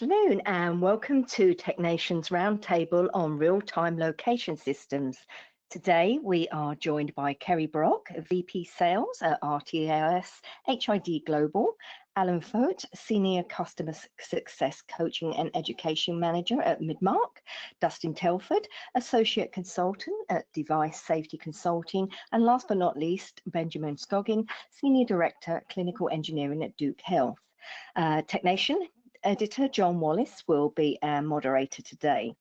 afternoon and welcome to TechNation's Roundtable on Real-Time Location Systems. Today we are joined by Kerry Brock, VP Sales at RTLS HID Global, Alan Foucht, Senior Customer Success Coaching and Education Manager at Midmark, Dustin Telford, Associate Consultant at Device Safety Consulting, and last but not least, Benjamin Scoggin, Senior Director, Clinical Engineering at Duke Health. TechNation Editor John Wallace will be our moderator today.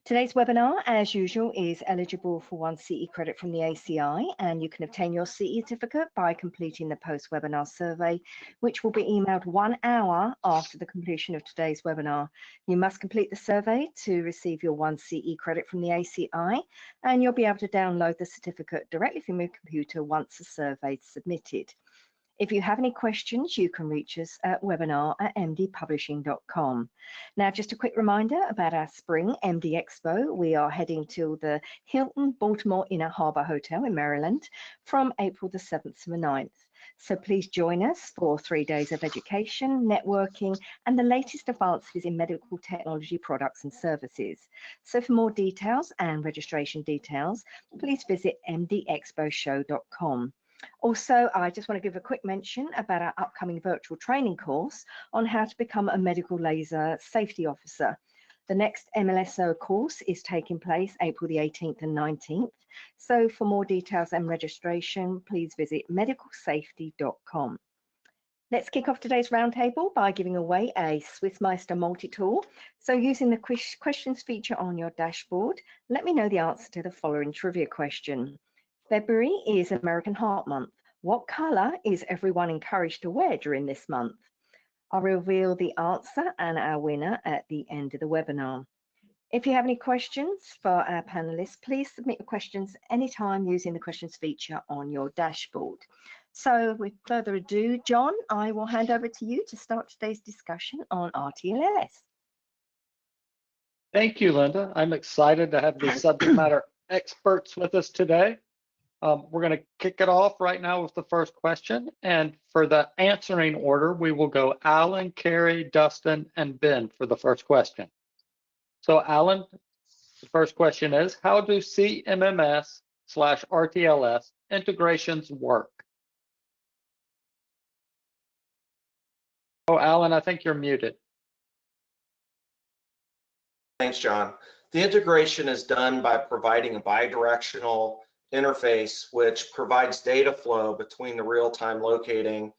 Today's webinar, as usual, is eligible for 1 CE credit from the ACI, and you can obtain your CE certificate by completing the post-webinar survey, which will be emailed 1 hour after the completion of today's webinar. You must complete the survey to receive your 1 CE credit from the ACI, and you'll be able to download the certificate directly from your computer once the survey is submitted. If you have any questions, you can reach us at webinar@mdpublishing.com. Now, just a quick reminder about our spring MD Expo. We are heading to the Hilton Baltimore Inner Harbor Hotel in Maryland from April the 7th to the 9th. So please join us for 3 days of education, networking, and the latest advances in medical technology products and services. So for more details and registration details, please visit mdexposhow.com. Also, I just want to give a quick mention about our upcoming virtual training course on how to become a medical laser safety officer. The next MLSO course is taking place April the 18th and 19th. So for more details and registration, please visit medicalsafety.com. Let's kick off today's roundtable by giving away a Swissmeister multi-tool. So using the questions feature on your dashboard, let me know the answer to the following trivia question. February is American Heart Month. What color is everyone encouraged to wear during this month? I'll reveal the answer and our winner at the end of the webinar. If you have any questions for our panelists, please submit your questions anytime using the questions feature on your dashboard. So with further ado, John, I will hand over to you to start today's discussion on RTLS. Thank you, Linda. I'm excited to have the subject matter experts with us today. We're going to kick it off right now with the first question. And for the answering order, we will go Alan, Kerry, Dustin, and Ben for the first question. So Alan, the first question is, how do CMMS/RTLS integrations work? Oh, Alan, I think you're muted. Thanks, John. The integration is done by providing a bidirectional interface which provides data flow between the real-time locating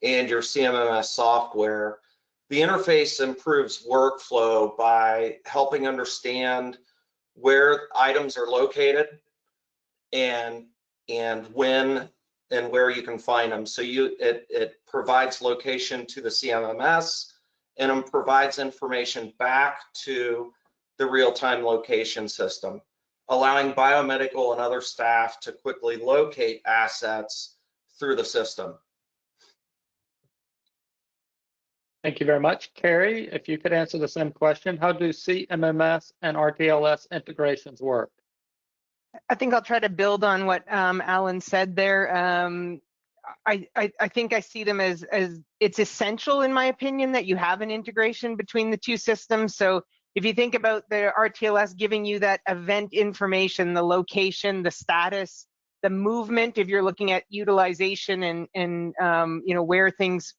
and your CMMS software. The interface improves workflow by helping understand where items are located and when and where you can find them. So it provides location to the CMMS and it provides information back to the real-time location system, allowing biomedical and other staff to quickly locate assets through the system. Thank you very much. Kerry, if you could answer the same question, how do CMMS and RTLS integrations work? I think I'll try to build on what Alan said there. I think I see them as it's essential, in my opinion, that you have an integration between the two systems. So if you think about the RTLS giving you that event information, the location, the status, the movement, if you're looking at utilization and you know, where things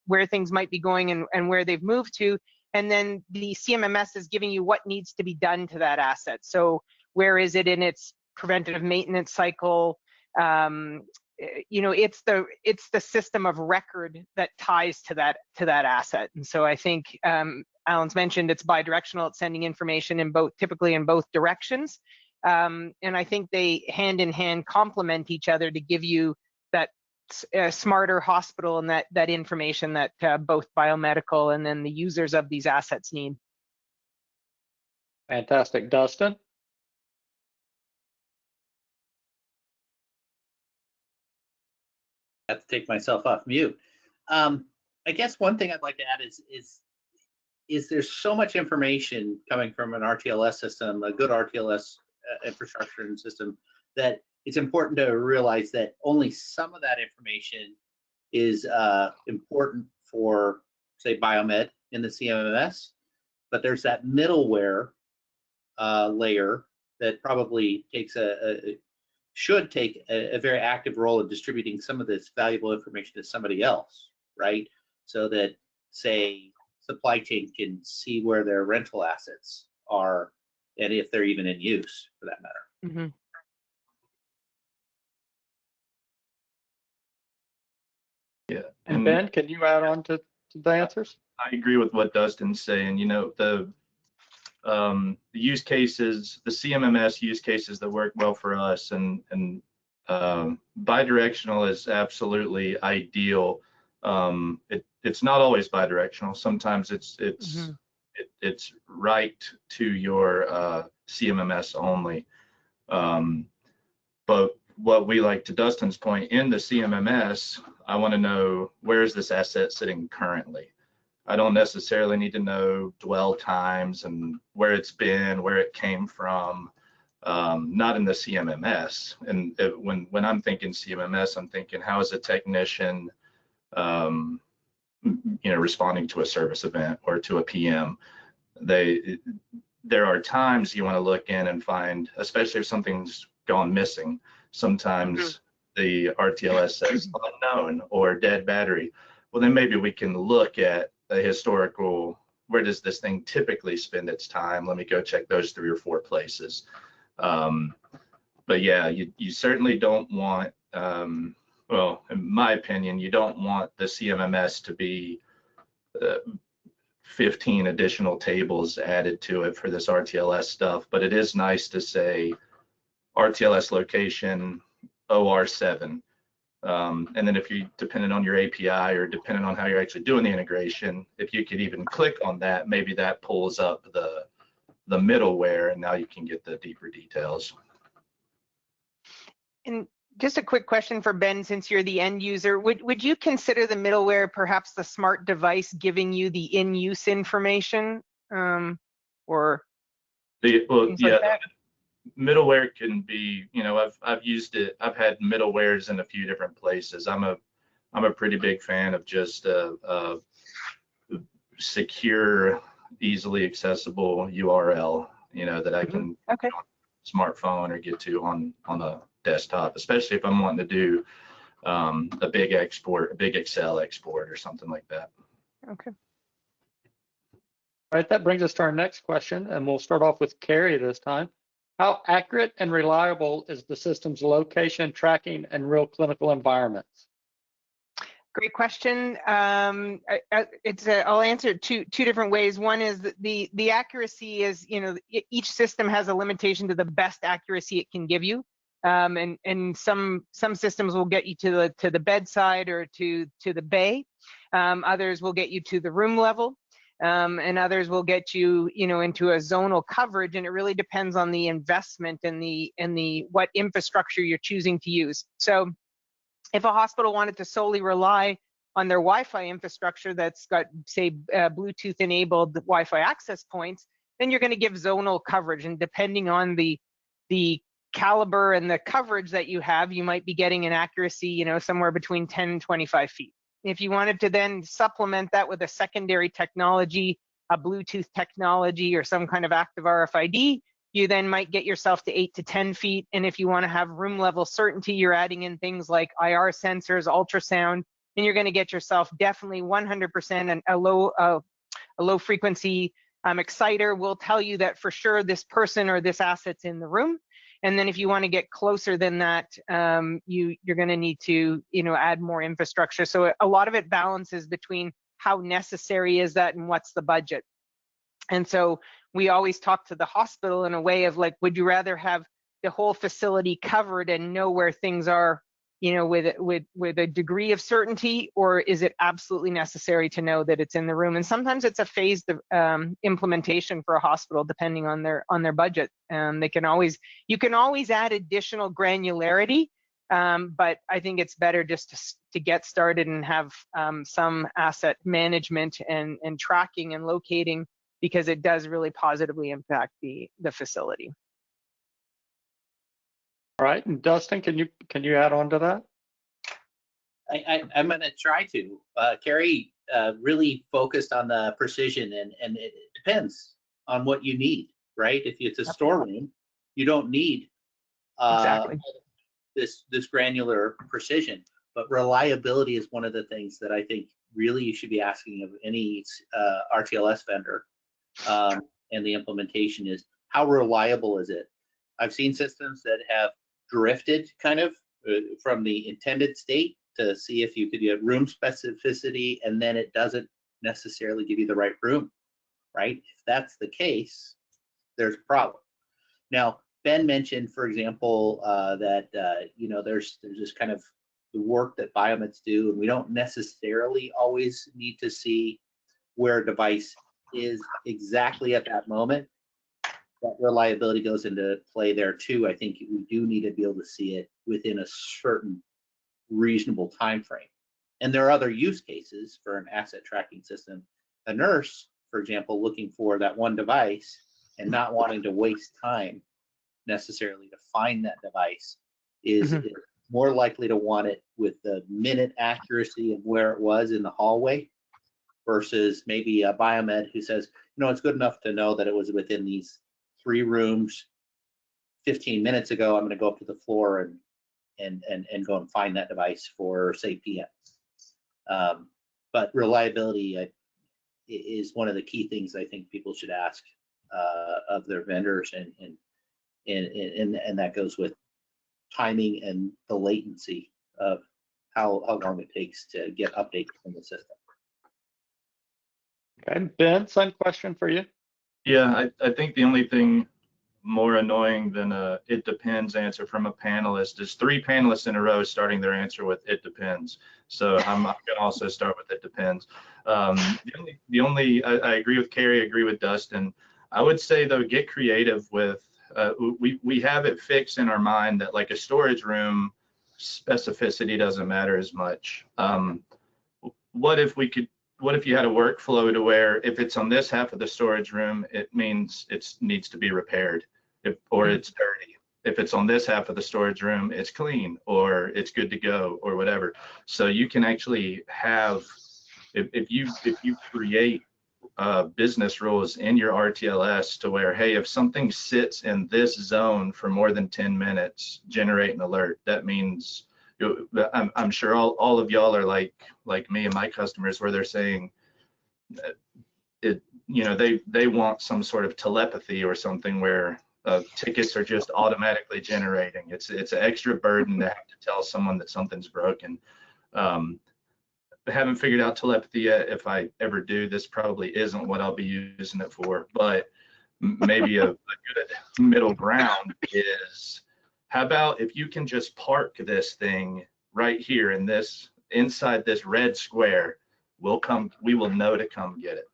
might be going and where they've moved to, and then the CMMS is giving you what needs to be done to that asset. So where is it in its preventative maintenance cycle? You know, it's the system of record that ties to that asset. And so I think Alan's mentioned it's bidirectional. It's sending information in typically in both directions. And I think they hand in hand complement each other to give you that smarter hospital and that information that both biomedical and then the users of these assets need. Fantastic. Dustin? I have to take myself off mute. I guess one thing I'd like to add is there's so much information coming from an RTLS system, a good RTLS infrastructure and system, that it's important to realize that only some of that information is important for, say, biomed in the CMMS, but there's that middleware layer that probably takes should take a very active role in distributing some of this valuable information to somebody else, right? So that, say, supply chain can see where their rental assets are and if they're even in use, for that matter. Mm-hmm. Yeah. And Ben, can you add on to the answers? I agree with what Dustin's saying. You know, the use cases, the CMMS use cases that work well for us, and bidirectional is absolutely ideal. It's not always bidirectional. Sometimes it's right to your CMMS only. But what we like, to Dustin's point, in the CMMS, I want to know, where is this asset sitting currently? I don't necessarily need to know dwell times and where it's been, where it came from, not in the CMMS. And when I'm thinking CMMS, I'm thinking, how is a technician, responding to a service event or to a PM? There are times you want to look in and find, especially if something's gone missing. Sometimes the RTLS says unknown or dead battery. Well, then maybe we can look at a historical, where does this thing typically spend its time? Let me go check those 3 or 4 places. But yeah, you certainly don't want, well, in my opinion, you don't want the CMMS to be 15 additional tables added to it for this RTLS stuff. But it is nice to say RTLS location OR7. And then if you, depending on your API or depending on how you're actually doing the integration, if you could even click on that, maybe that pulls up the middleware, and now you can get the deeper details. And just a quick question for Ben, since you're the end user, would you consider the middleware perhaps the smart device giving you the in-use information, or Well, yeah, like that? middleware can be, I've used it. I've had middlewares in a few different places. I'm a pretty big fan of just a secure, easily accessible URL, that I can Okay. get on a smartphone or get to on a desktop, especially if I'm wanting to do a big export, a big Excel export or something like that. Okay. All right, that brings us to our next question, and we'll start off with Kerry this time. How accurate and reliable is the system's location tracking in real clinical environments? Great question. I'll answer it two different ways. One is the accuracy is, each system has a limitation to the best accuracy it can give you. And some systems will get you to the bedside or to the bay. Others will get you to the room level. And others will get you, into a zonal coverage, and it really depends on the investment and the what infrastructure you're choosing to use. So if a hospital wanted to solely rely on their Wi-Fi infrastructure that's got, say, Bluetooth enabled Wi-Fi access points, then you're going to give zonal coverage, and depending on the caliber and the coverage that you have, you might be getting an accuracy, somewhere between 10 and 25 feet. If you wanted to then supplement that with a secondary technology, a Bluetooth technology, or some kind of active RFID, you then might get yourself to 8 to 10 feet. And if you want to have room level certainty, you're adding in things like IR sensors, ultrasound, and you're going to get yourself definitely 100%. And a low frequency exciter will tell you that for sure this person or this asset's in the room. And then if you want to get closer than that, you're going to need to, add more infrastructure. So a lot of it balances between how necessary is that and what's the budget. And so we always talk to the hospital in a way of like, would you rather have the whole facility covered and know where things are, with a degree of certainty, or is it absolutely necessary to know that it's in the room? And sometimes it's a phased implementation for a hospital, depending on their budget. You can always add additional granularity, but I think it's better just to get started and have some asset management and tracking and locating, because it does really positively impact the facility. All right, and Dustin, can you add on to that? I'm going to try to. Kerry, really focused on the precision, and it depends on what you need, right? If it's a storeroom, you don't need Exactly. this granular precision, but reliability is one of the things that I think really you should be asking of any RTLS vendor. And the implementation is, how reliable is it? I've seen systems that have drifted kind of from the intended state to see if you could get room specificity, and then it doesn't necessarily give you the right room, right? If that's the case, there's a problem. Now, Ben mentioned, for example, that you know, there's this kind of the work that biomeds do, and we don't necessarily always need to see where a device is exactly at that moment. That reliability goes into play there too. I think we do need to be able to see it within a certain reasonable time frame. And there are other use cases for an asset tracking system. A nurse, for example, looking for that one device and not wanting to waste time necessarily to find that device is more likely to want it with the minute accuracy of where it was in the hallway, versus maybe a biomed who says, you know, it's good enough to know that it was within these 3 rooms 15 minutes ago. I'm going to go up to the floor and go and find that device for, say, PM. But reliability is one of the key things I think people should ask of their vendors, and that goes with timing and the latency of how long it takes to get updates from the system. Okay, Ben, same question for you. Yeah, I think the only thing more annoying than a "it depends" answer from a panelist is 3 panelists in a row starting their answer with "it depends." So I'm going to also start with "it depends." I agree with Kerry, I agree with Dustin. I would say though, get creative with, we have it fixed in our mind that like a storage room, specificity doesn't matter as much. What if you had a workflow to where if it's on this half of the storage room, it means it needs to be repaired, or it's dirty. If it's on this half of the storage room, it's clean, or it's good to go, or whatever. So you can actually have, if you create business rules in your RTLS to where, hey, if something sits in this zone for more than 10 minutes, generate an alert. That means, I'm sure all of y'all are like me and my customers, where they're saying they want some sort of telepathy or something where tickets are just automatically generating. It's an extra burden to have to tell someone that something's broken. Haven't figured out telepathy yet. If I ever do, this probably isn't what I'll be using it for, but maybe a good middle ground is, how about if you can just park this thing right here in this, inside this red square, we will know to come get it.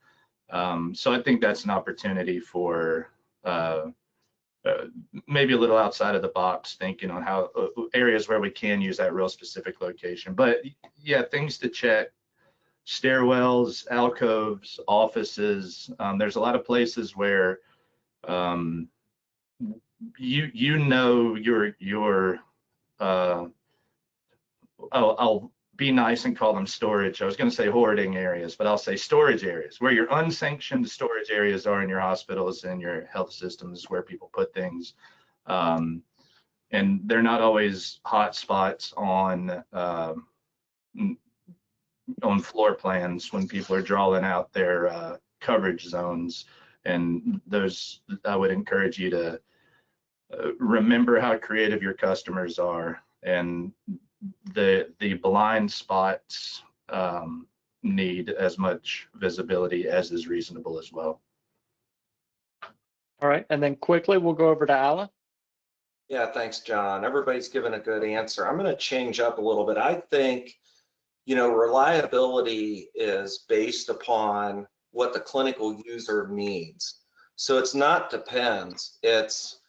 So I think that's an opportunity for maybe a little outside of the box thinking on how areas where we can use that real specific location. But yeah, things to check: stairwells, alcoves, offices. There's a lot of places where I'll be nice and call them storage. I was going to say hoarding areas, but I'll say storage areas, where your unsanctioned storage areas are in your hospitals and your health systems, where people put things. And they're not always hot spots on floor plans when people are drawing out their coverage zones. And those, I would encourage you to remember how creative your customers are, and the blind spots need as much visibility as is reasonable as well. All right, and then quickly we'll go over to Alan. Yeah, thanks, John. Everybody's given a good answer. I'm going to change up a little bit. I think, reliability is based upon what the clinical user needs. So it's not depends. It's,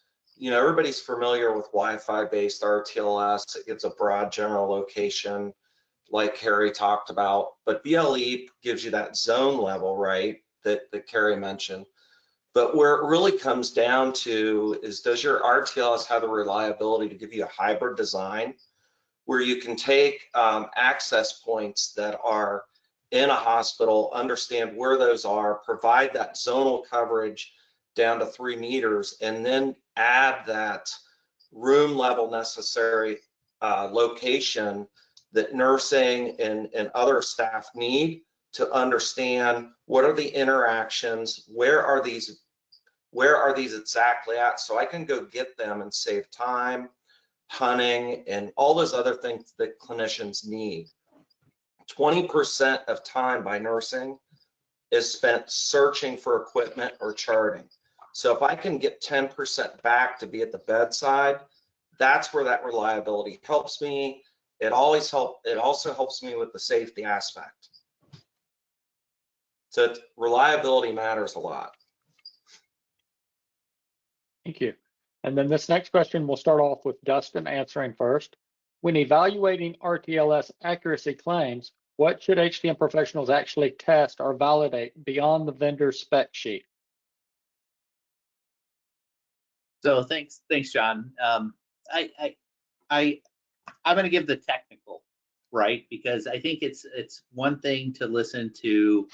everybody's familiar with Wi-Fi based RTLS. It gives a broad general location, like Kerry talked about, but BLE gives you that zone level, right, that Kerry mentioned. But where it really comes down to is, does your RTLS have the reliability to give you a hybrid design where you can take access points that are in a hospital, understand where those are, provide that zonal coverage down to 3 meters, and then add that room level necessary location that nursing and other staff need to understand what are the interactions, where are these exactly at, so I can go get them and save time, hunting, and all those other things that clinicians need. 20% of time by nursing is spent searching for equipment or charting. So if I can get 10% back to be at the bedside, that's where that reliability helps me. It also helps me with the safety aspect. So reliability matters a lot. Thank you. And then this next question, we'll start off with Dustin answering first. When evaluating RTLS accuracy claims, what should HTM professionals actually test or validate beyond the vendor spec sheet? So thanks, John. I'm going to give the technical, right? Because I think it's one thing to listen to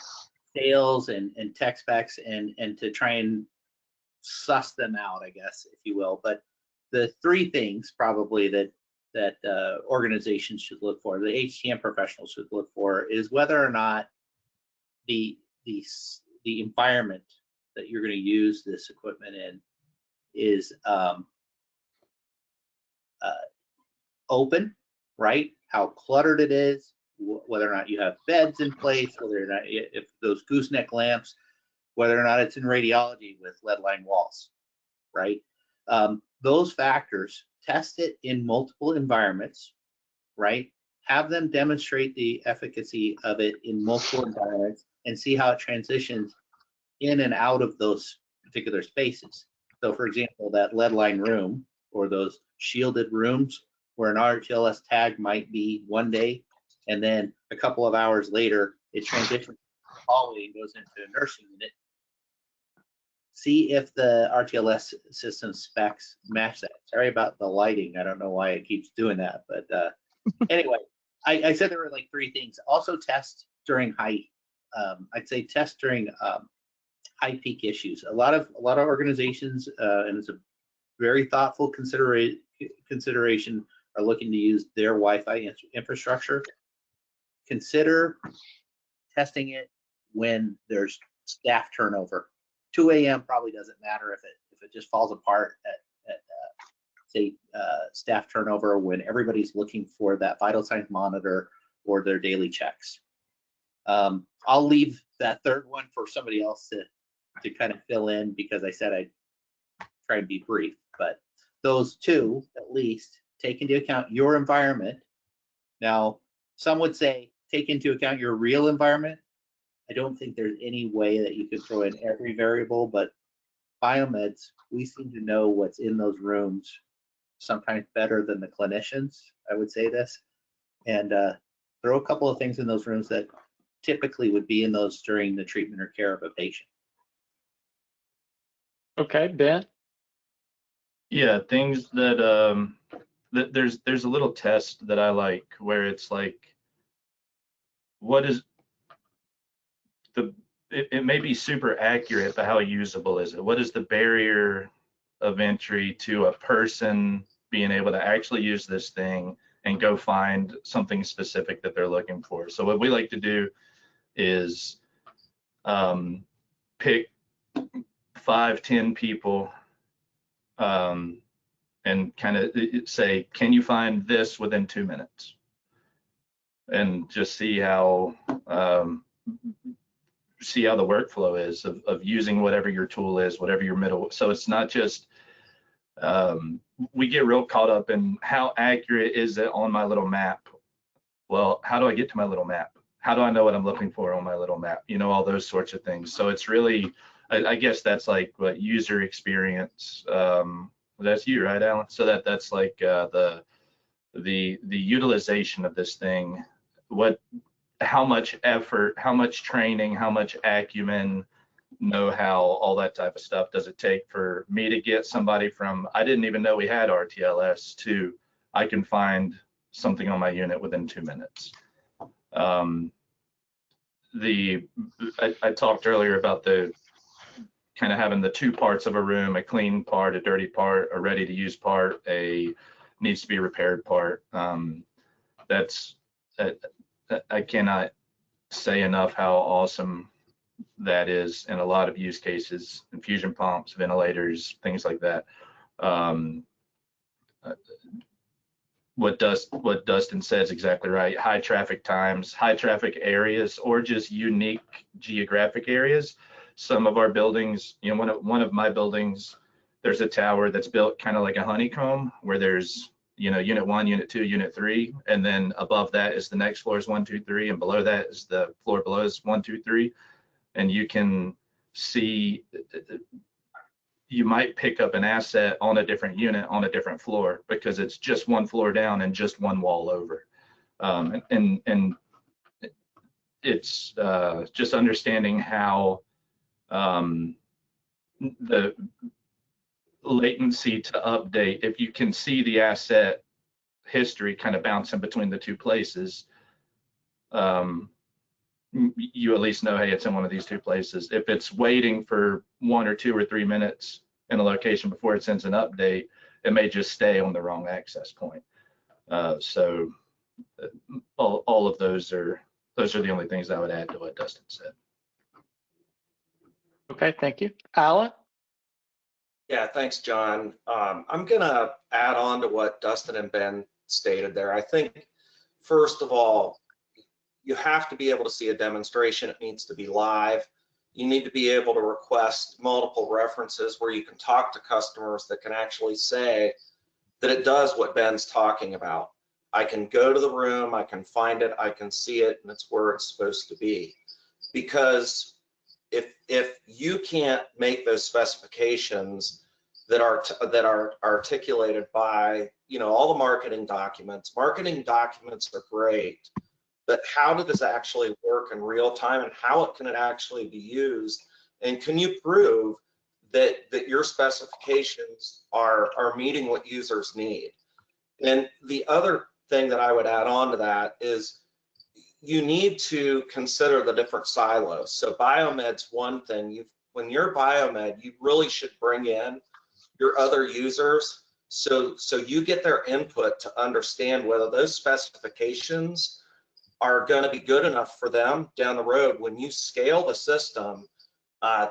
sales and tech specs and to try and suss them out, I guess, if you will. But the 3 things probably that organizations should look for, the HTM professionals should look for, is whether or not the environment that you're going to use this equipment in is open, right? How cluttered it is, whether or not you have beds in place, whether or not if those gooseneck lamps, whether or not it's in radiology with lead-lined walls, right? Those factors, test it in multiple environments, right? Have them demonstrate the efficacy of it in multiple environments and see how it transitions in and out of those particular spaces. So for example, that lead-lined room or those shielded rooms where an RTLS tag might be one day, and then a couple of hours later, it transitions to the hallway and goes into a nursing unit. See if the RTLS system specs match that. Sorry about the lighting. I don't know why it keeps doing that, but anyway, I said there were like 3 things. Also test during high, I'd say test during high peak issues. A lot of organizations, and it's a very thoughtful consideration, are looking to use their Wi-Fi infrastructure. Consider testing it when there's staff turnover. 2 a.m. probably doesn't matter if it just falls apart at say staff turnover, when everybody's looking for that vital signs monitor or their daily checks. I'll leave that 3rd one for somebody else to kind of fill in, because I said I'd try and be brief. But those 2, at least, take into account your environment. Now, some would say take into account your real environment. I don't think there's any way that you could throw in every variable, but biomeds, we seem to know what's in those rooms sometimes better than the clinicians, I would say this. And throw a couple of things in those rooms that typically would be in those during the treatment or care of a patient. Okay, Ben? Yeah, things that, there's a little test that I like where it's like, what is it may be super accurate, but how usable is it? What is the barrier of entry to a person being able to actually use this thing and go find something specific that they're looking for? So what we like to do is pick 5-10 people and kind of say, can you find this within 2 minutes? And just see how the workflow is of using whatever your tool is, whatever your middle. So it's not just, we get real caught up in how accurate is it on my little map? Well, how do I get to my little map? How do I know what I'm looking for on my little map? You know, all those sorts of things. So it's really, I guess that's like what user experience. That's you, right, Alan? So that's like the utilization of this thing. How much effort, how much training, how much acumen, know-how, all that type of stuff does it take for me to get somebody from, I didn't even know we had RTLS, to I can find something on my unit within 2 minutes. I talked earlier about the kind of having the two parts of a room, a clean part, a dirty part, a ready to use part, a needs to be repaired part. That's, I cannot say enough how awesome that is in a lot of use cases, infusion pumps, ventilators, things like that. What Dustin says exactly right. High traffic times, high traffic areas, or just unique geographic areas. Some of our buildings, you know, one of my buildings, there's a tower that's built kind of like a honeycomb, where there's, you know, unit 1, unit 2, unit 3, and then above that is the next floor is 1, 2, 3, and below that is the floor below is 1, 2, 3, and you can see. You might pick up an asset on a different unit on a different floor because it's just one floor down and just one wall over. And it's just understanding how the latency to update, if you can see the asset history kind of bouncing between the two places, you at least know, hey, it's in one of these two places. If it's waiting for 1 or 2 or 3 minutes in a location before it sends an update, it may just stay on the wrong access point. So all of those are the only things I would add to what Dustin said. Okay, thank you. Alan? Yeah, thanks, John. I'm gonna add on to what Dustin and Ben stated there. I think, first of all, you have to be able to see a demonstration. It needs to be live. You need to be able to request multiple references where you can talk to customers that can actually say that it does what Ben's talking about. I can go to the room, I can find it, I can see it, and it's where it's supposed to be. Because if you can't make those specifications that are articulated by, you know, all the marketing documents are great. But how does this actually work in real time, and how can it actually be used? And can you prove that your specifications are meeting what users need? And the other thing that I would add on to that is you need to consider the different silos. So biomed's one thing. When you're biomed, you really should bring in your other users so you get their input to understand whether those specifications are going to be good enough for them down the road when you scale the system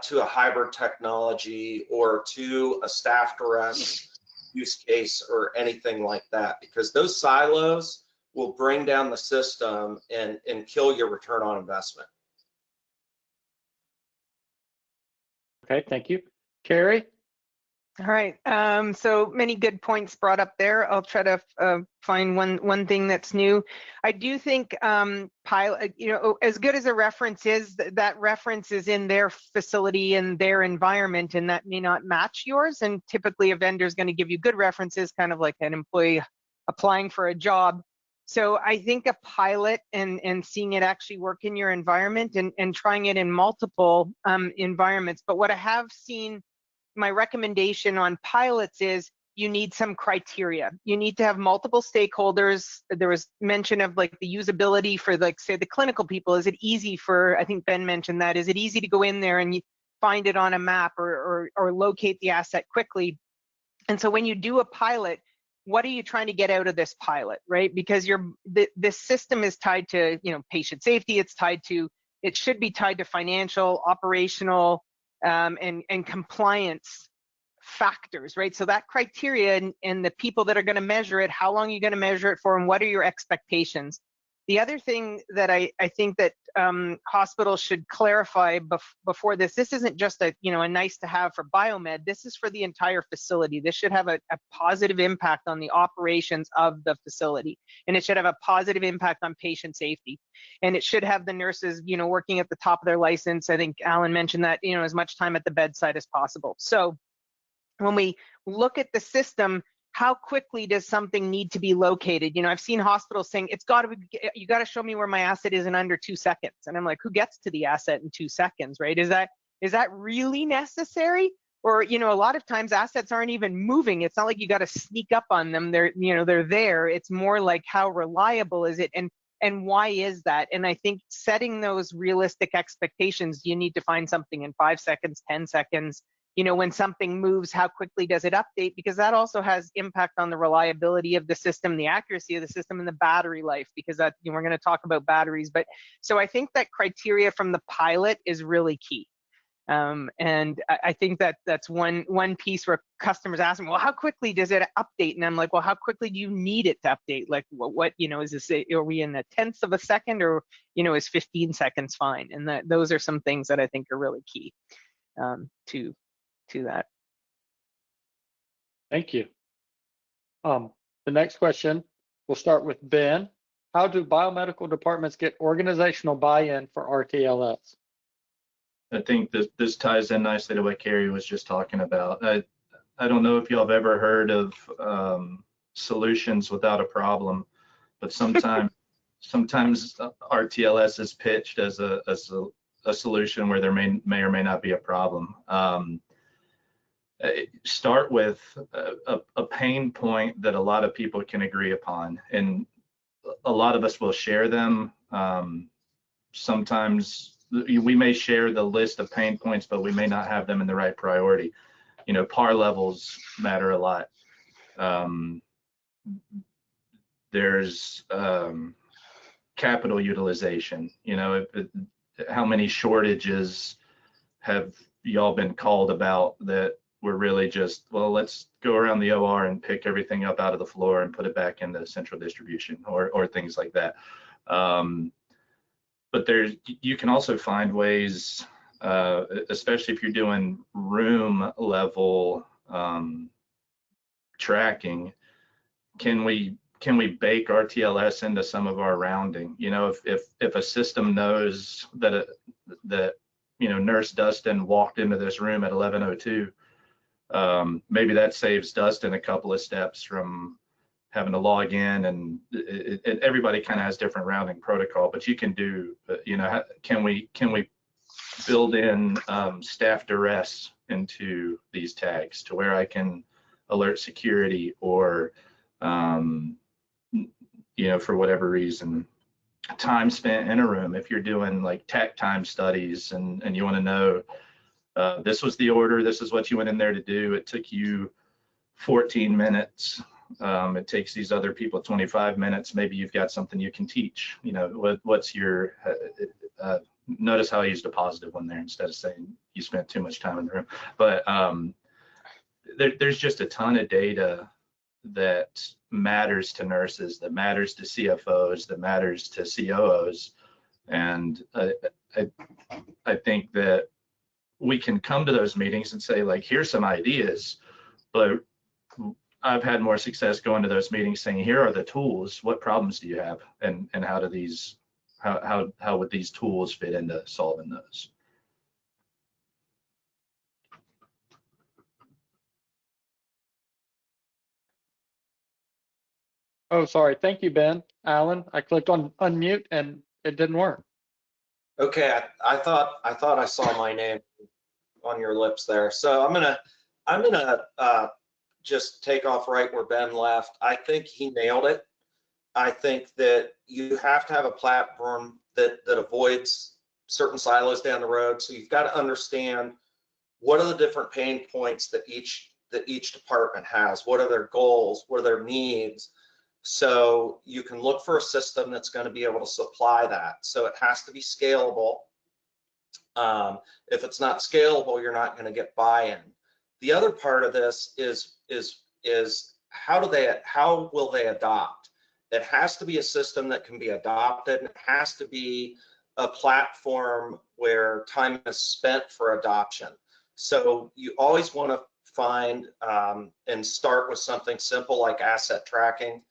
to a hybrid technology or to a staff arrest use case or anything like that, because those silos will bring down the system and kill your return on investment. Okay, thank you. Kerry? All right, so many good points brought up there. I'll try to find one thing that's new. I do think pilot, you know, as good as a reference is, that reference is in their facility and their environment, and that may not match yours. And typically a vendor is going to give you good references, kind of like an employee applying for a job. So I think a pilot and seeing it actually work in your environment and trying it in multiple environments. But what I have seen, my recommendation on pilots is you need some criteria. You need to have multiple stakeholders. There was mention of like the usability for, like, say, the clinical people. Is it easy for, I think Ben mentioned that, is it easy to go in there and you find it on a map or locate the asset quickly? And so when you do a pilot, what are you trying to get out of this pilot, right? Because this system is tied to, you know, patient safety. It should be tied to financial, operational, and compliance factors, right? So that criteria and the people that are going to measure it, how long are you going to measure it for, and what are your expectations? The other thing that I think that hospitals should clarify before this isn't just a nice to have for biomed. This is for the entire facility. This should have a positive impact on the operations of the facility, and it should have a positive impact on patient safety. And it should have the nurses, you know, working at the top of their license. I think Alan mentioned that, you know, as much time at the bedside as possible. So when we look at the system, how quickly does something need to be located? You know, I've seen hospitals saying you got to show me where my asset is in under 2 seconds. And I'm like, who gets to the asset in 2 seconds, right? Is that really necessary? Or, you know, a lot of times assets aren't even moving. It's not like you got to sneak up on them. They're there. It's more like, how reliable is it? And and why is that? And I think setting those realistic expectations, you need to find something in 5 seconds, 10 seconds. When something moves, how quickly does it update? Because that also has impact on the reliability of the system, the accuracy of the system, and the battery life, because that, we're going to talk about batteries. But so I think that criteria from the pilot is really key. And I think that that's one piece where customers ask me, well, how quickly does it update? And I'm like, well, how quickly do you need it to update? Like, what is this, are we in a 1/10 of a second, or, is 15 seconds fine? And those are some things that I think are really key to that. Thank you. The next question, we'll start with Ben. How do biomedical departments get organizational buy-in for RTLS? I think this ties in nicely to what Kerry was just talking about. I don't know if y'all have ever heard of solutions without a problem, but sometimes RTLS is pitched as a solution where there may or may not be a problem. Start with a pain point that a lot of people can agree upon, and a lot of us will share them. Sometimes we may share the list of pain points, but we may not have them in the right priority. PAR levels matter a lot. There's capital utilization. How many shortages have y'all been called about that were really just, well, let's go around the OR and pick everything up out of the floor and put it back in the central distribution, or things like that. But you can also find ways, especially if you're doing room level tracking, can we bake RTLS into some of our rounding? If a system knows that Nurse Dustin walked into this room at 11:02, maybe that saves Dustin a couple of steps from having to log in, and everybody kind of has different rounding protocol, but you can do, can we build in staff duress into these tags to where I can alert security, or, for whatever reason, time spent in a room. If you're doing like tech time studies and you want to know, this was the order, this is what you went in there to do, it took you 14 minutes. It takes these other people 25 minutes. Maybe you've got something you can teach. What's your, notice how I used a positive one there instead of saying you spent too much time in the room. But there's just a ton of data that matters to nurses, that matters to CFOs, that matters to COOs. And I think that we can come to those meetings and say, like, here's some ideas, but I've had more success going to those meetings saying, here are the tools, what problems do you have, and how do these, how would these tools fit into solving those? Oh, sorry. Thank you, Ben. Alan, I clicked on unmute and it didn't work. Okay, I thought I saw my name on your lips there. So I'm gonna just take off right where Ben left. I think he nailed it. I think that you have to have a platform that avoids certain silos down the road. So you've got to understand what are the different pain points that each department has. What are their goals? What are their needs? So you can look for a system that's going to be able to supply that. So it has to be scalable. If it's not scalable, you're not going to get buy-in. The other part of this is how will they adopt? It has to be a system that can be adopted, and it has to be a platform where time is spent for adoption. So you always want to find and start with something simple like asset tracking.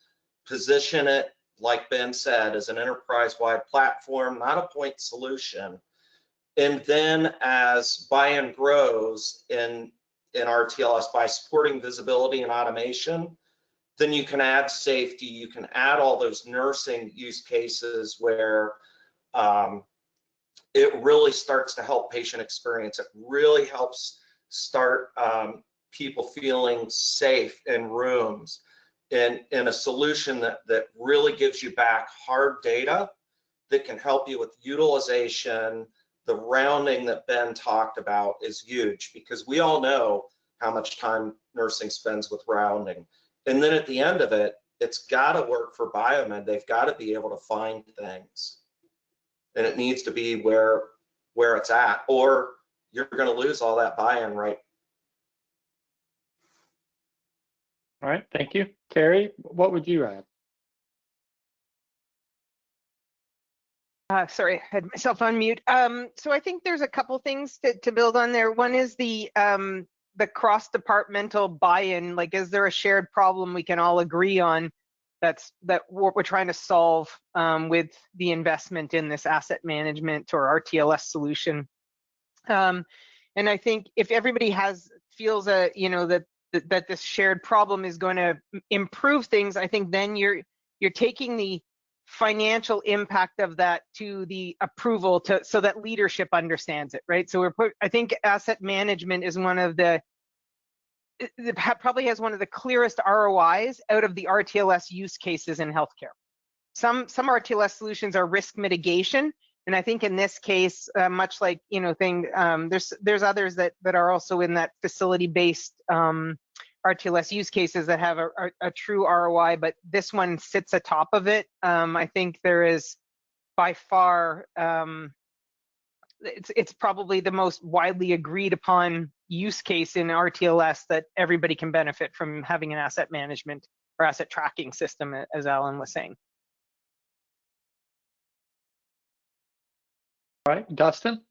Position it, like Ben said, as an enterprise-wide platform, not a point solution. And then as buy-in grows in RTLS by supporting visibility and automation, then you can add safety, you can add all those nursing use cases where it really starts to help patient experience. It really helps start people feeling safe in rooms. in a solution that really gives you back hard data that can help you with utilization. The rounding that Ben talked about is huge because we all know how much time nursing spends with rounding. And then at the end of it, it's got to work for biomed. They've got to be able to find things. And it needs to be where it's at, or you're going to lose all that buy-in, right? All right, thank you. Kerry, what would you add? Sorry, I had myself on mute. So I think there's a couple things to build on there. One is the cross-departmental buy-in. Like, is there a shared problem we can all agree on that we're trying to solve with the investment in this asset management or RTLS solution? And I think if everybody feels that this shared problem is going to improve things, I think then you're taking the financial impact of that to the approval so that leadership understands it, right? So I think asset management is probably has one of the clearest ROIs out of the RTLS use cases in healthcare. Some RTLS solutions are risk mitigation, and I think in this case, much like there's others that are also in that facility-based RTLS use cases that have a true ROI, but this one sits atop of it. I think there is by far, it's probably the most widely agreed upon use case in RTLS that everybody can benefit from having an asset management or asset tracking system, as Alan was saying. All right, Dustin?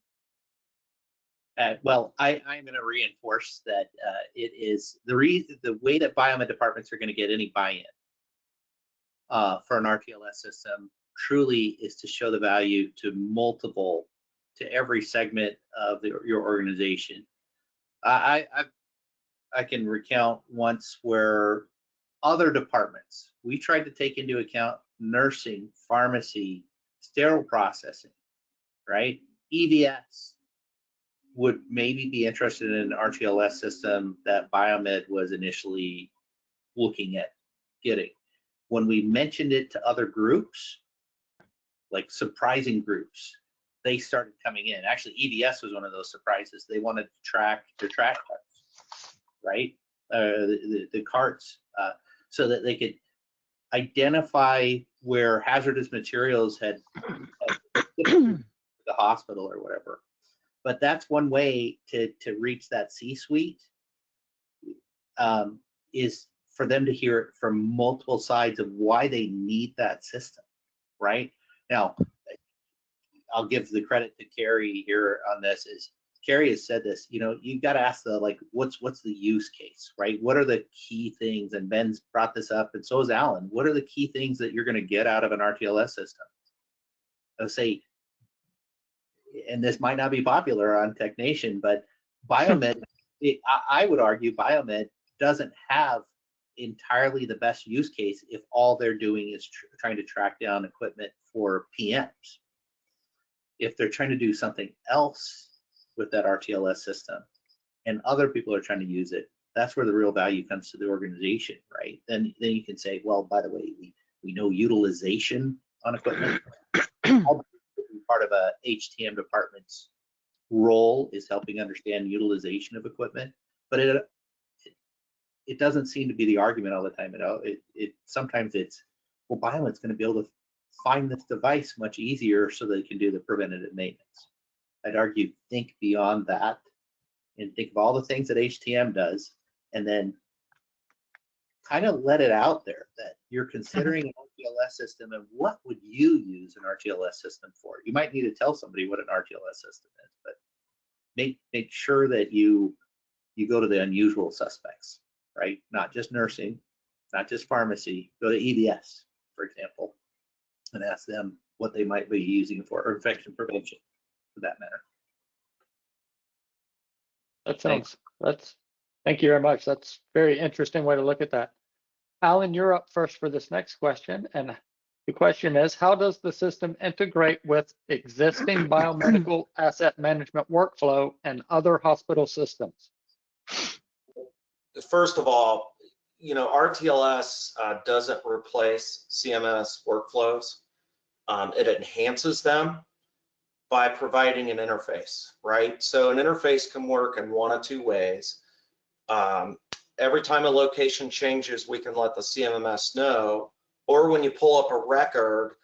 Well, I'm going to reinforce that it is the way that biomed departments are going to get any buy-in for an RTLS system truly is to show the value to every segment of your organization. I can recount once where other departments, we tried to take into account nursing, pharmacy, sterile processing, right? EVS would maybe be interested in an RTLS system that biomed was initially looking at getting. When we mentioned it to other groups, like surprising groups, they started coming in. Actually, EVS was one of those surprises. They wanted to track their track carts, right? The carts, so that they could identify where hazardous materials had the hospital or whatever. But that's one way to reach that C-suite, is for them to hear it from multiple sides of why they need that system, right? Now, I'll give the credit to Kerry here on this. Is Kerry has said this, you've got to ask what's the use case, right? What are the key things? And Ben's brought this up, and so has Alan. What are the key things that you're going to get out of an RTLS system? I'll say, and this might not be popular on TechNation, but biomed, I would argue biomed doesn't have entirely the best use case if all they're doing is trying to track down equipment for PMs. If they're trying to do something else with that RTLS system and other people are trying to use it, that's where the real value comes to the organization, right? Then you can say, well, by the way, we know utilization on equipment. Part of a HTM department's role is helping understand utilization of equipment, but it doesn't seem to be the argument all the time. Sometimes it's, well, biomed's going to be able to find this device much easier so they can do the preventative maintenance. I'd argue think beyond that and think of all the things that HTM does, and then kind of let it out there that you're considering an RTLS system, and what would you use an RTLS system for? You might need to tell somebody what an RTLS system is, but make sure that you go to the unusual suspects, right? Not just nursing, not just pharmacy. Go to EVS, for example, and ask them what they might be using it for, or infection prevention, for that matter. Thank you very much. That's a very interesting way to look at that. Alan, you're up first for this next question. And the question is, how does the system integrate with existing biomedical asset management workflow and other hospital systems? First of all, you know, RTLS doesn't replace CMS workflows. It enhances them by providing an interface, right? So an interface can work in one of two ways. Every time a location changes, we can let the CMMS know, or when you pull up a record,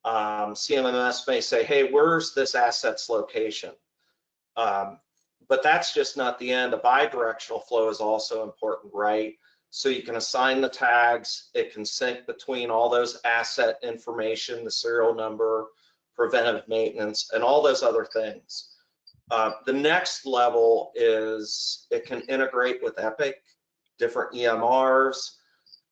CMMS may say, hey, where's this asset's location? But that's just not the end. A bidirectional flow is also important, right? So you can assign the tags, it can sync between all those asset information, the serial number, preventive maintenance, and all those other things. The next level is it can integrate with Epic, different EMRs,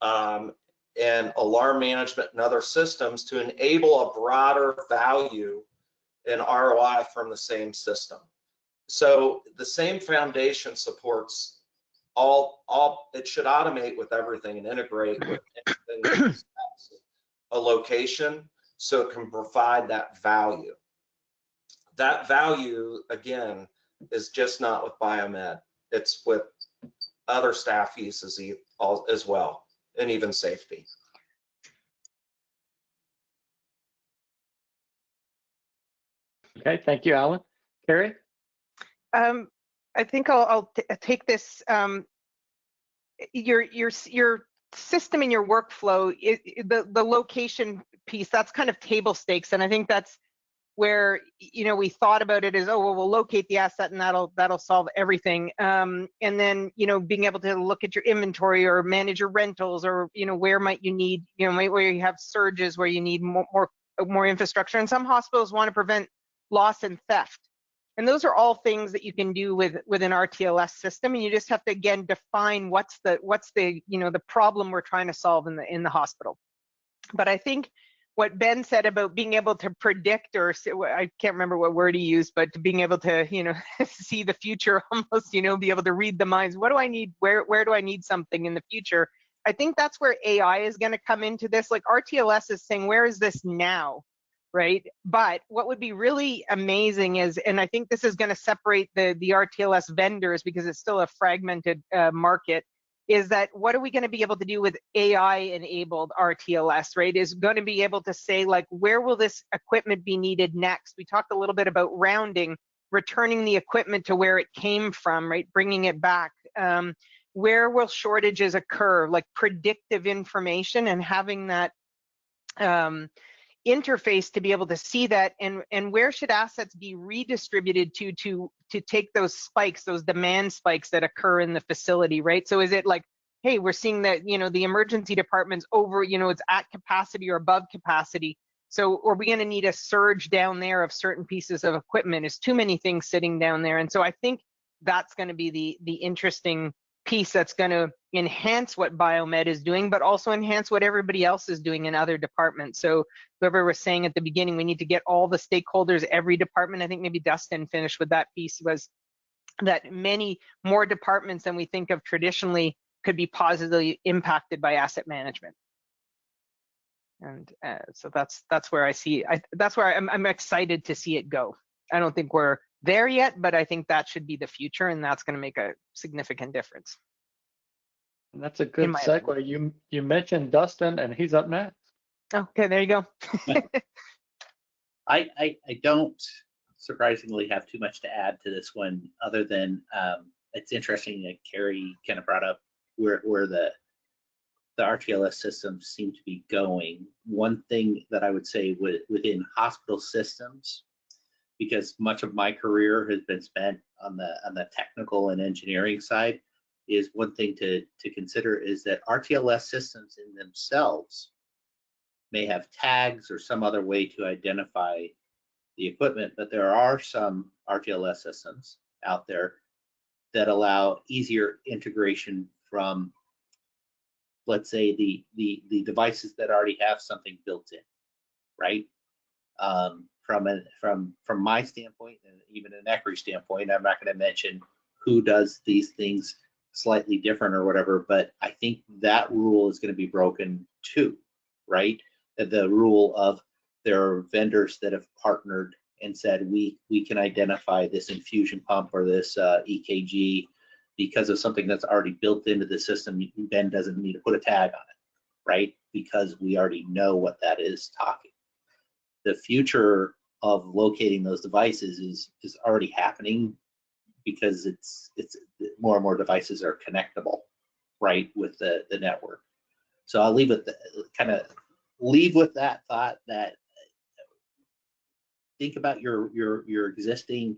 and alarm management and other systems to enable a broader value and ROI from the same system. So the same foundation supports it should automate with everything and integrate with anything that's a location, so it can provide that value. That value, again, is just not with biomed, it's with other staff uses as well, and even safety. Okay, thank you, Alan. Kerry? I think I'll take this. Your system and your workflow, the location piece, that's kind of table stakes, and I think that's where, you know, we thought about it as, oh, well, we'll locate the asset and that'll solve everything. And then, you know, being able to look at your inventory or manage your rentals, or, you know, where might you need, you know, where you have surges where you need more infrastructure. And some hospitals want to prevent loss and theft. And those are all things that you can do with an RTLS system, and you just have to, again, define what's the you know, the problem we're trying to solve in the hospital. But I think what Ben said about being able to predict, or I can't remember what word he used, but being able to, you know, see the future almost, you know, be able to read the minds. What do I need? Where do I need something in the future? I think that's where AI is going to come into this. Like RTLS is saying, where is this now? Right? But what would be really amazing is, and I think this is going to separate the RTLS vendors because it's still a fragmented market, is that what are we going to be able to do with AI-enabled RTLS, right? Is going to be able to say, like, where will this equipment be needed next? We talked a little bit about rounding, returning the equipment to where it came from, right? Bringing it back. Where will shortages occur? Like predictive information, and having that interface to be able to see that, and where should assets be redistributed to take those spikes, those demand spikes that occur in the facility, right? So is it like, hey, we're seeing that, you know, the emergency department's over, you know, it's at capacity or above capacity. So are we going to need a surge down there of certain pieces of equipment? Is too many things sitting down there? And so I think that's going to be the interesting piece that's going to enhance what biomed is doing, but also enhance what everybody else is doing in other departments. So whoever was saying at the beginning, we need to get all the stakeholders, every department. I think maybe Dustin finished with that piece, was that many more departments than we think of traditionally could be positively impacted by asset management. And so that's where I see, that's where I'm excited to see it go. I don't think we're there yet, but I think that should be the future, and that's going to make a significant difference. And that's a good segue. You mentioned Dustin, and he's up next. Okay, there you go. I don't surprisingly have too much to add to this one, other than it's interesting that Kerry kind of brought up where the RTLS systems seem to be going. One thing that I would say within hospital systems, because much of my career has been spent on the technical and engineering side, is one thing to consider is that RTLS systems in themselves may have tags or some other way to identify the equipment, but there are some RTLS systems out there that allow easier integration from, let's say, the devices that already have something built in, right? From my standpoint, and even an ECRI standpoint, I'm not going to mention who does these things slightly different or whatever, but I think that rule is going to be broken too, right? The rule of there are vendors that have partnered and said we can identify this infusion pump or this EKG because of something that's already built into the system. Ben doesn't need to put a tag on it, right? Because we already know what that is talking. The future of locating those devices is already happening, because it's more and more devices are connectable, right, with the network. So I'll leave it, kind of leave with that thought, that think about your existing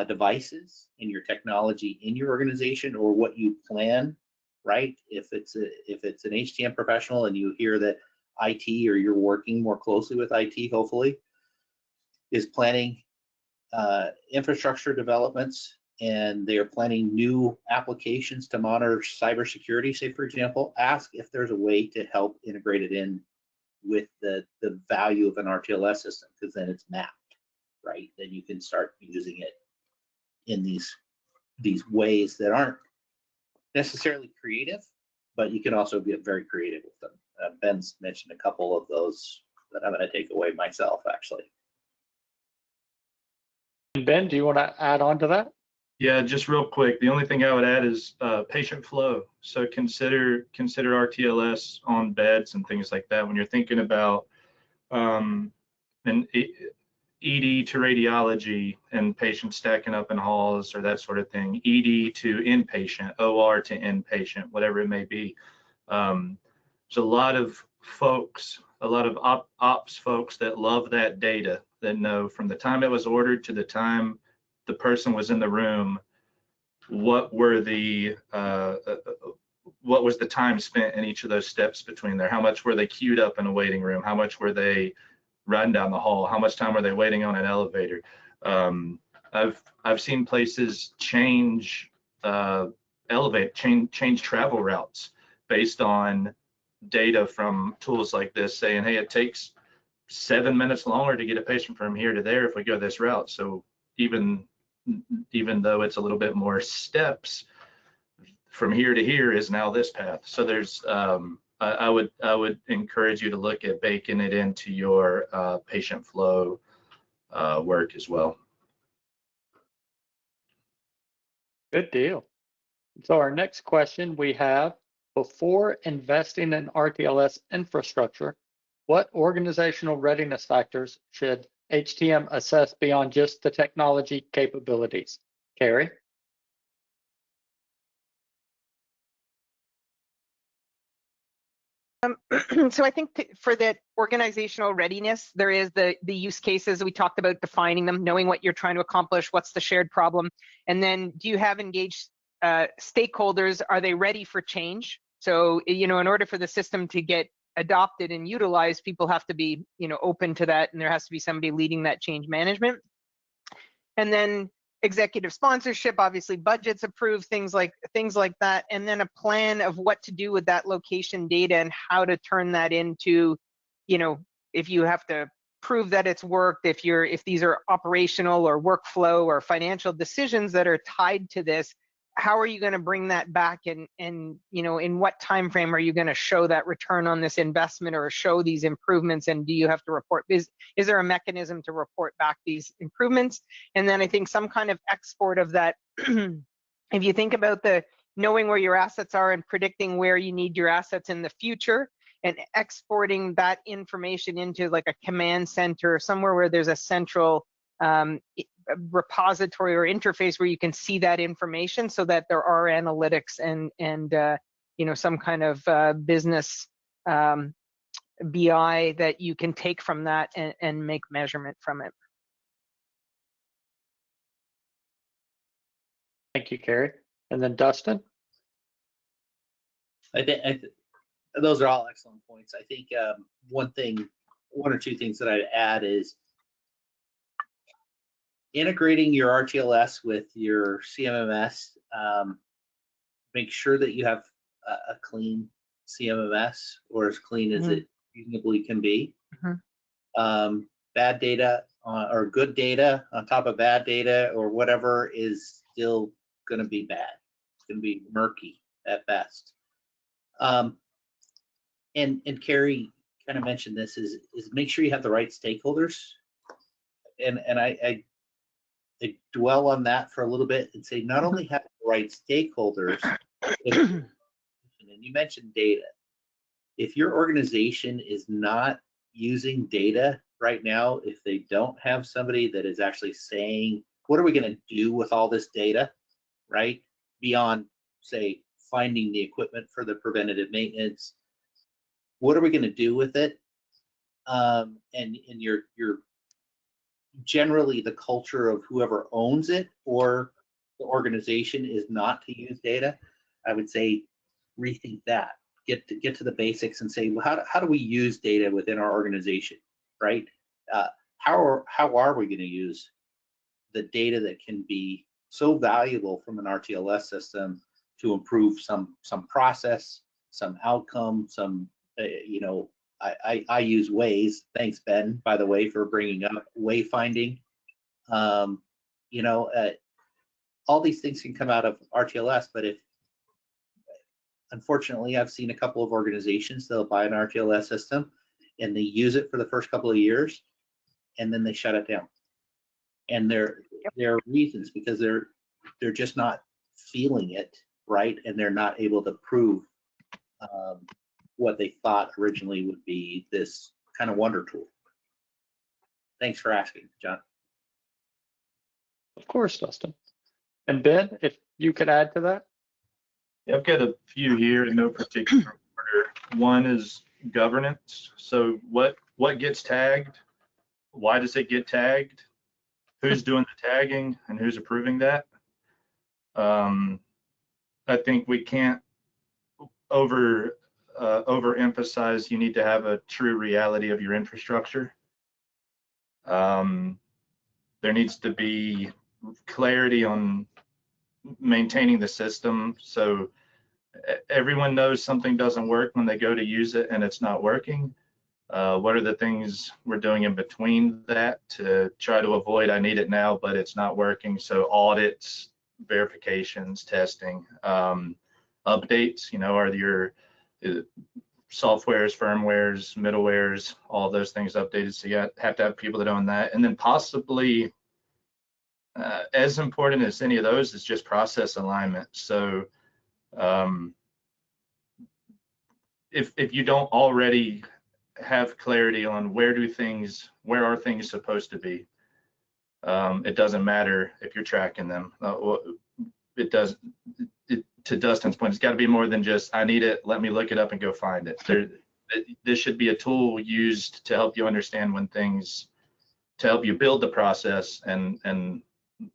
devices and your technology in your organization, or what you plan, right? If it's an HTM professional and you hear that IT, or you're working more closely with IT, hopefully, is planning infrastructure developments, and they are planning new applications to monitor cybersecurity, say for example, ask if there's a way to help integrate it in with the value of an RTLS system, because then it's mapped, right? Then you can start using it in these ways that aren't necessarily creative, but you can also get very creative with them. Ben's mentioned a couple of those that I'm going to take away myself, actually. Ben, do you want to add on to that? Yeah, just real quick. The only thing I would add is patient flow. So consider RTLS on beds and things like that when you're thinking about an ED to radiology and patients stacking up in halls or that sort of thing. ED to inpatient, OR to inpatient, whatever it may be. There's a lot of folks, a lot of ops folks that love that data, that know from the time it was ordered to the time the person was in the room, what was the time spent in each of those steps between there? How much were they queued up in a waiting room? How much were they riding down the hall? How much time were they waiting on an elevator? I've seen places change change travel routes based on data from tools like this, saying, hey, it takes 7 minutes longer to get a patient from here to there if we go this route. So even though it's a little bit more steps, from here to here is now this path. So there's I would encourage you to look at baking it into your patient flow work as well. Good deal. So our next question we have, before investing in RTLS infrastructure, what organizational readiness factors should HTM assess beyond just the technology capabilities? Kerry? So I think for that organizational readiness, there is the use cases. We talked about defining them, knowing what you're trying to accomplish, what's the shared problem, and then do you have engaged stakeholders? Are they ready for change? So, in order for the system to get adopted and utilized, people have to be, open to that, and there has to be somebody leading that change management. And then executive sponsorship, obviously budgets approved, things like that, and then a plan of what to do with that location data and how to turn that into, if you have to prove that it's worked, if these are operational or workflow or financial decisions that are tied to this, how are you going to bring that back, and in what time frame are you going to show that return on this investment or show these improvements, and do you have to report, is there a mechanism to report back these improvements? And then I think some kind of export of that. If you think about the knowing where your assets are and predicting where you need your assets in the future, and exporting that information into like a command center, somewhere where there's a central repository or interface where you can see that information, so that there are analytics and some kind of business BI that you can take from that and make measurement from it. Thank you, Kerry. And then Dustin? Those are all excellent points. I think one or two things that I'd add is integrating your RTLS with your CMMS. Make sure that you have a clean CMMS, or as clean as it reasonably can be. Bad data or good data on top of bad data or whatever is still going to be bad. It's going to be murky at best. And Kerry kind of mentioned this, is make sure you have the right stakeholders. And I dwell on that for a little bit and say, not only have the right stakeholders. And you mentioned data. If your organization is not using data right now, if they don't have somebody that is actually saying, what are we going to do with all this data, right? Beyond, say, finding the equipment for the preventative maintenance, what are we going to do with it? And you're generally the culture of whoever owns it or the organization is not to use data, I would say rethink that. Get to the basics and say, well, how do we use data within our organization, right? How are we going to use the data that can be so valuable from an RTLS system to improve some process, some outcome, some I use Waze. Thanks, Ben, by the way, for bringing up wayfinding. All these things can come out of RTLS, but if unfortunately, I've seen a couple of organizations that'll buy an RTLS system and they use it for the first couple of years and then they shut it down. And there are reasons, because they're just not feeling it, right? And they're not able to prove what they thought originally would be this kind of wonder tool. Thanks for asking, John. Of course, Dustin. And Ben, if you could add to that. I've got a few here in no particular order. One is governance. So what gets tagged? Why does it get tagged? Who's doing the tagging and who's approving that? I think we can't overemphasize. You need to have a true reality of your infrastructure. There needs to be clarity on maintaining the system, so everyone knows something doesn't work when they go to use it and it's not working. What are the things we're doing in between that to try to avoid, I need it now, but it's not working? So audits, verifications, testing, updates, are your softwares, firmwares, middlewares, all those things updated. So you have to have people that own that. And then possibly as important as any of those is just process alignment. So if you don't already have clarity on where are things supposed to be, it doesn't matter if you're tracking them. To Dustin's point, it's got to be more than just, I need it, let me look it up and go find it. This should be a tool used to help you understand when things, to help you build the process and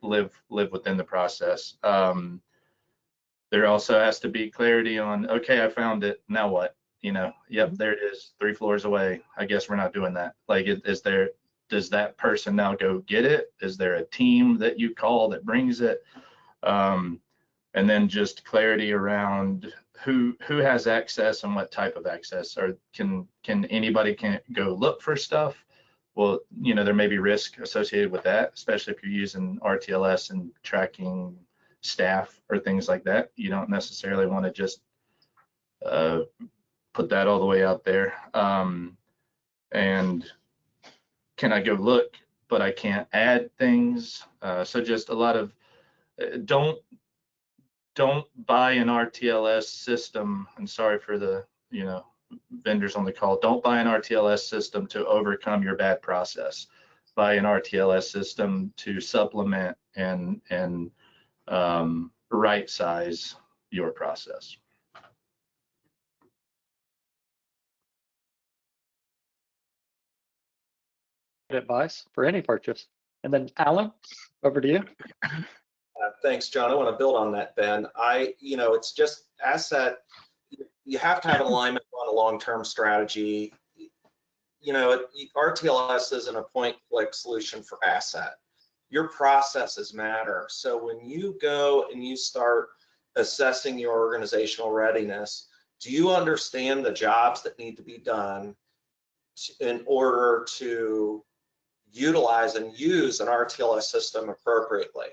live within the process. There also has to be clarity on, okay, I found it, now what? Yep, there it is, 3 floors away. I guess we're not doing that. Like, does that person now go get it? Is there a team that you call that brings it? And then just clarity around who has access and what type of access. Or can anybody go look for stuff? Well, there may be risk associated with that, especially if you're using RTLS and tracking staff or things like that. You don't necessarily want to just put that all the way out there. And can I go look, but I can't add things? So just a lot of, don't buy an RTLS system, and sorry for the vendors on the call, don't buy an RTLS system to overcome your bad process. Buy an RTLS system to supplement and right size your process. Advice for any purchase. And then Alan, over to you. Thanks, John. I want to build on that, Ben. It's just asset. You have to have an alignment on a long-term strategy. RTLS isn't a point-click solution for asset. Your processes matter. So when you go and you start assessing your organizational readiness, do you understand the jobs that need to be done in order to utilize and use an RTLS system appropriately?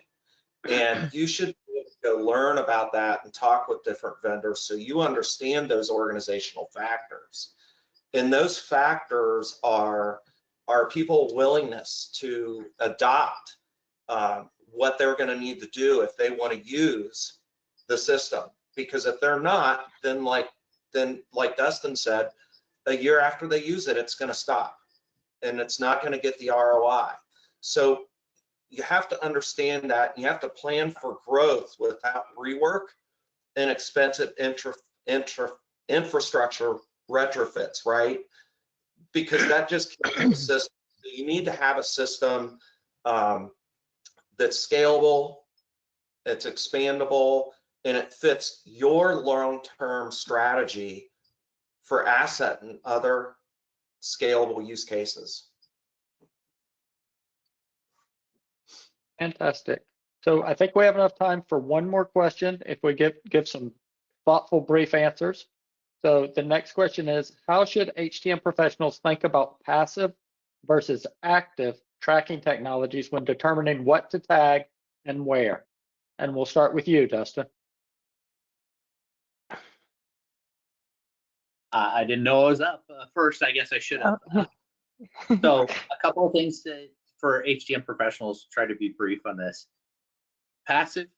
And you should go learn about that and talk with different vendors so you understand those organizational factors. And those factors are people's willingness to adopt what they're going to need to do if they want to use the system, because if they're not, then like Dustin said, a year after they use it, it's going to stop and it's not going to get the ROI. So you have to understand that, and you have to plan for growth without rework and expensive infrastructure retrofits, right? Because that just kills the system. You need to have a system that's scalable, it's expandable, and it fits your long-term strategy for asset and other scalable use cases. Fantastic. So I think we have enough time for one more question if we give some thoughtful, brief answers. So the next question is, how should HTM professionals think about passive versus active tracking technologies when determining what to tag and where? And we'll start with you, Dustin. I didn't know I was up first. I guess I should have. So a couple of things for HTM professionals, try to be brief on this. Passive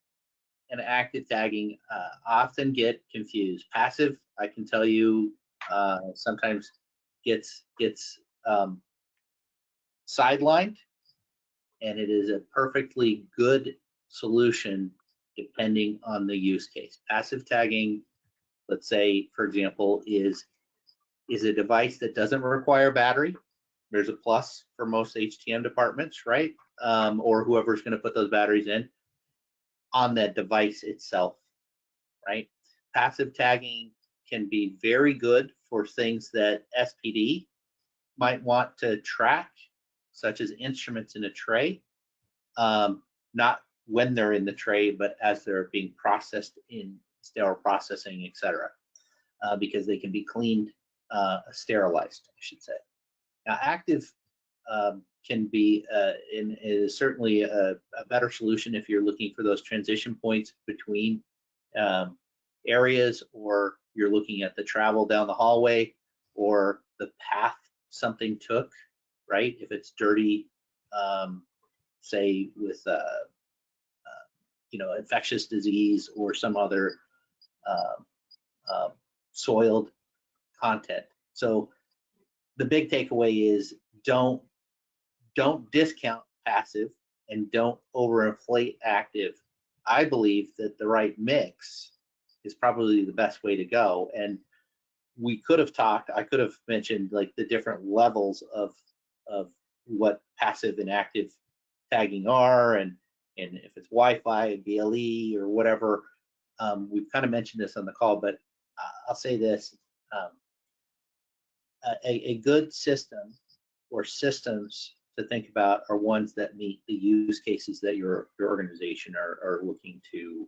and active tagging often get confused. Passive, I can tell you, sometimes gets sidelined, and it is a perfectly good solution depending on the use case. Passive tagging, let's say, for example, is a device that doesn't require battery. There's a plus for most HTM departments, right? Or whoever's going to put those batteries in on that device itself, right? Passive tagging can be very good for things that SPD might want to track, such as instruments in a tray, not when they're in the tray, but as they're being processed in sterile processing, et cetera, because they can be cleaned, sterilized, I should say. Now, active can be is certainly a better solution if you're looking for those transition points between areas, or you're looking at the travel down the hallway or the path something took, right? If it's dirty, say with infectious disease or some other soiled content. So the big takeaway is don't discount passive and don't overinflate active. I believe that the right mix is probably the best way to go. And we could have I could have mentioned like the different levels of what passive and active tagging are, and if it's Wi-Fi, BLE, or whatever. We've kind of mentioned this on the call, but I'll say this. A good system or systems to think about are ones that meet the use cases that your organization are looking to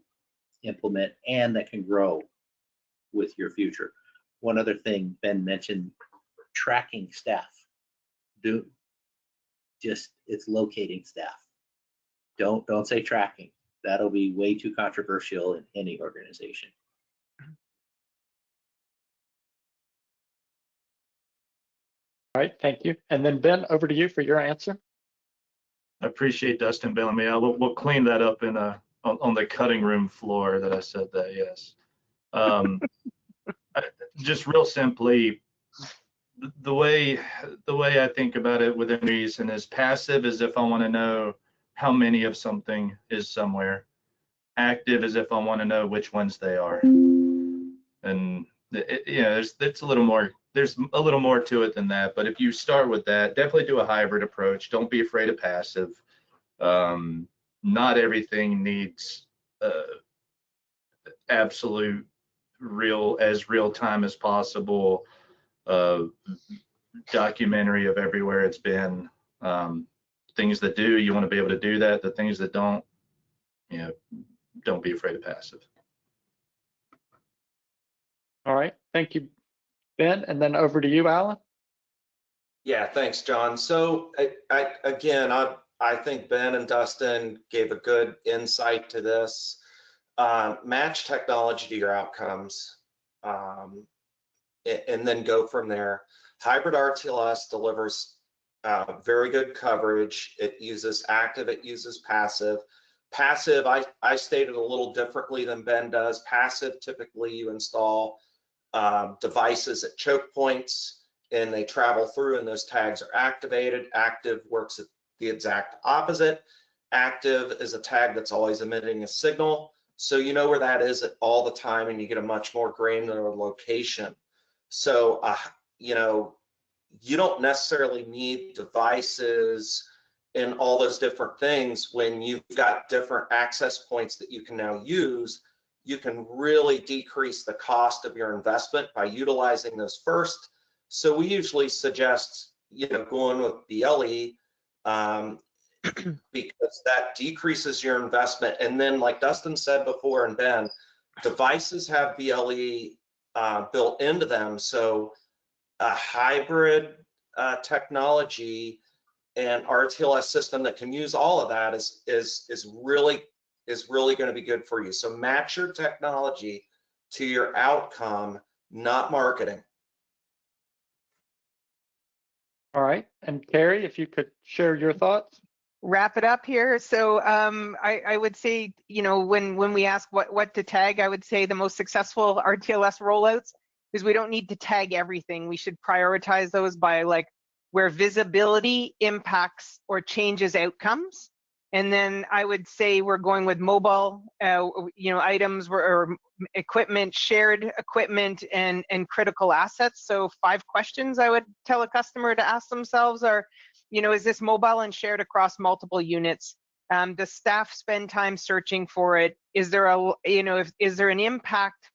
implement and that can grow with your future. One other thing Ben mentioned, tracking staff. It's locating staff. Don't say tracking. That'll be way too controversial in any organization. All right, thank you. And then Ben, over to you for your answer. I appreciate Dustin bailing me out. We'll clean that up in on the cutting room floor that I said that. Yes. Just real simply, the way I think about it within reason is passive is if I want to know how many of something is somewhere. Active is if I want to know which ones they are. And it's a little more. There's a little more to it than that, but if you start with that, definitely do a hybrid approach. Don't be afraid of passive. Not everything needs absolute real time as possible documentary of everywhere it's been. Things that do, you want to be able to do that. The things that don't, don't be afraid of passive. All right, thank you, Ben, and then over to you, Alan. Yeah, thanks, John. So I think Ben and Dustin gave a good insight to this. Match technology to your outcomes, and then go from there. Hybrid RTLS delivers very good coverage. It uses active, it uses passive. Passive, I stated a little differently than Ben does. Passive, typically you install devices at choke points and they travel through and those tags are activated. Active works at the exact opposite. Active is a tag that's always emitting a signal. So you know where that is at all the time and you get a much more granular location. So, you know, you don't necessarily need devices and all those different things. When you've got different access points that you can now use, you can really decrease the cost of your investment by utilizing those first. So we usually suggest, you know, going with BLE because that decreases your investment. And then, like Dustin said before, and Ben, devices have BLE built into them. So a hybrid technology and RTLS system that can use all of that is really going to be good for you. So match your technology to your outcome, not marketing. All right, and Kerry, if you could share your thoughts. Wrap it up here. So I would say, you know, when we ask what to tag, I would say the most successful RTLS rollouts is we don't need to tag everything. We should prioritize those by like where visibility impacts or changes outcomes. And then I would say we're going with mobile, you know, items or equipment, shared equipment, and critical assets. So 5 questions I would tell a customer to ask themselves are, you know, is this mobile and shared across multiple units? Does staff spend time searching for it? Is there a, you know, is there an impact,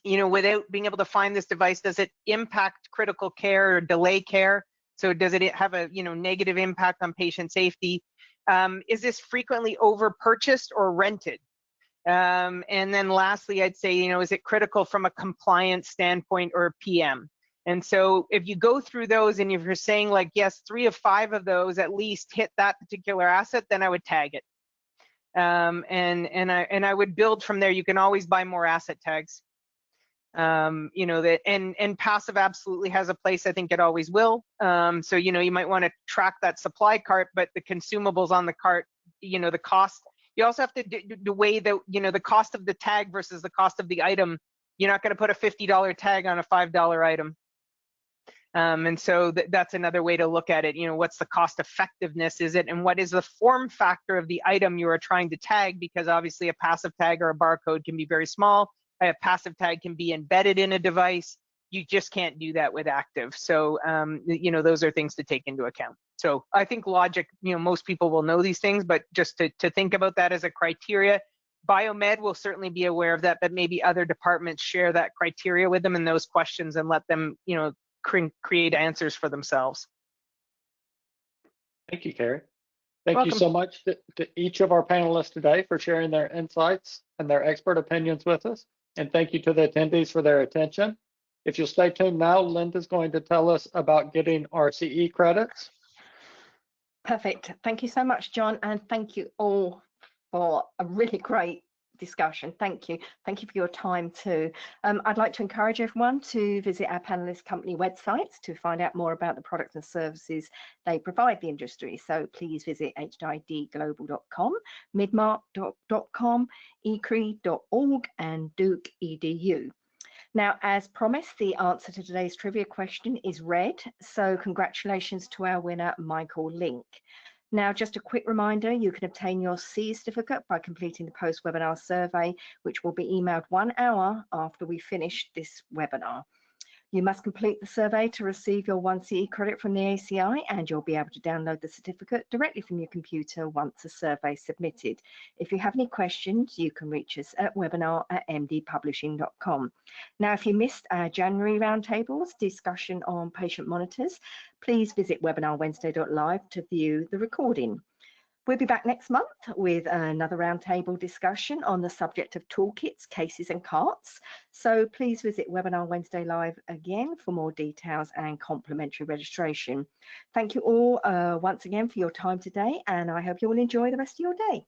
you know, without being able to find this device? Does it impact critical care or delay care? So does it have a, you know, negative impact on patient safety? Is this frequently over purchased or rented? And then lastly, I'd say, you know, is it critical from a compliance standpoint or PM? And so if you go through those and if you're saying like, yes, 3 of 5 of those at least hit that particular asset, then I would tag it. And I would build from there. You can always buy more asset tags. You know, that and passive absolutely has a place. I think it always will. So, you know, you might want to track that supply cart, but the consumables on the cart, you know, the cost, you also have to weigh the, you know, the cost of the tag versus the cost of the item. You're not going to put a $50 tag on a $5 item. And so that's another way to look at it. You know, what's the cost effectiveness is it, and what is the form factor of the item you are trying to tag? Because obviously a passive tag or a barcode can be very small. A passive tag can be embedded in a device. You just can't do that with active. So, you know, those are things to take into account. So I think logic, you know, most people will know these things, but just to think about that as a criteria. Biomed will certainly be aware of that, but maybe other departments share that criteria with them in those questions and let them, you know, create answers for themselves. Thank you, Kerry. Thank Welcome. you so much to each of our panelists today for sharing their insights and their expert opinions with us. And thank you to the attendees for their attention. If you'll stay tuned now, Linda's going to tell us about getting RCE credits. Perfect. Thank you so much, John, and thank you all for a really great discussion. Thank you. Thank you for your time too. I'd like to encourage everyone to visit our panelist company websites to find out more about the products and services they provide the industry. So please visit hidglobal.com, midmark.com, ecre.org, and duke.edu. Now, as promised, the answer to today's trivia question is red. So congratulations to our winner, Michael Link. Now, just a quick reminder, you can obtain your CE certificate by completing the post-webinar survey, which will be emailed 1 hour after we finish this webinar. You must complete the survey to receive your 1 CE credit from the ACI, and you'll be able to download the certificate directly from your computer once the survey is submitted. If you have any questions, you can reach us at webinar@mdpublishing.com. Now, if you missed our January roundtables discussion on patient monitors, please visit webinarwednesday.live to view the recording. We'll be back next month with another roundtable discussion on the subject of toolkits, cases and carts. So please visit Webinar Wednesday Live again for more details and complimentary registration. Thank you all once again for your time today, and I hope you will enjoy the rest of your day.